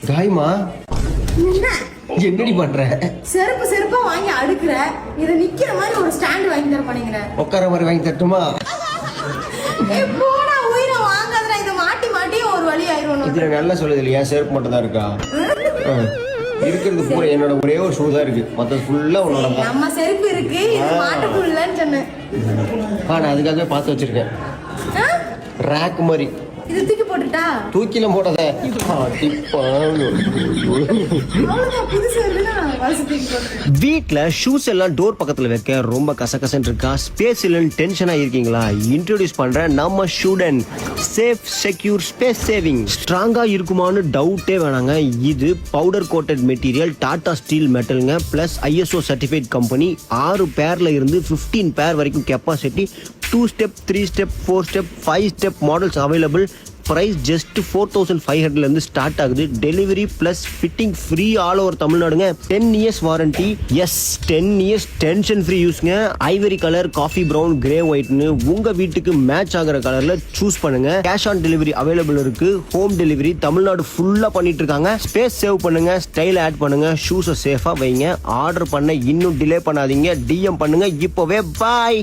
காய்மா என்னடி பண்ற? செருப்பா வாங்கி அடுக்குற. இத நிக்கிற மாதிரி ஒரு ஸ்டாண்ட் வாங்கி தர பண்ணீங்கற. உட்கார மாதிரி வாங்கி தட்டுமா? போடா உயிரை வாங்காதடா. இத மாட்டி மாட்டி ஒரு வழி ஆயிரும். இதுல நல்லா சொல்லுது இல்லையா, செருப்பு மட்டும் தான் இருக்கா? இருக்கிறது பூரா என்னோட ஒரே ஒரு ஷூ தான் இருக்கு, மற்றது ஃபுல்லா உன்னோட. நம்ம செருப்பு இருக்கு, இது மாட்டக்குள்ளன்னு சொன்னேன். நான் அதுக்காகவே பார்த்து வச்சிருக்கேன், ரேக் மாதிரி. இது தூக்கி போட்டுட்டா? தூக்கில போட்டத வீட்ல ஷூஸ் எல்லாம் டோர் பக்கத்துல வைக்க ரொம்ப கசகசன்னு இருக்கா, ஸ்பேஸ் இல்லன்னு டென்ஷனா இருக்கீங்களா? இன்ட்ரோடியூஸ் பண்றேன் நம்ம ஷூடன் சேஃப் செக்யூர் ஸ்பேஸ் சேவிங். ஸ்ட்ராங்கா இருக்குமான்னு டவுட்டே வேணாங்க. இது powder coated material, Tata steel மெட்டலுங்க, பிளஸ் ISO சர்டிஃபைட் கம்பெனி. 6 பேர்ல இருந்து 15 பேர் வரைக்கும் capacity. 2 step 3 step 4 step 5 step models available. Price just 4500 இருந்து ஸ்டார்ட் ஆகுது. Delivery plus fitting free all over தமிழ்நாடுங்க. 10 years warranty. Yes, 10 years tension free யூஸ்ங்க. Ivory colour, coffee brown, grey ஒயிட்னு உங்க வீட்டுக்கு மேட்ச் ஆகிற கலர்ல சூஸ் பண்ணுங்க. கேஷ் ஆன் டெலிவரி அவைலபிள் இருக்கு. ஹோம் டெலிவரி தமிழ்நாடு ஃபுல்லா பண்ணிட்டு இருக்காங்க. ஸ்பேஸ் சேவ் பண்ணுங்க, ஸ்டைல் ஆட் பண்ணுங்க, ஷூஸை சேஃபா வைங்க. ஆர்டர் பண்ண இன்னும் டிலே பண்ணாதீங்க, DM பண்ணுங்க இப்பவே. பாய்.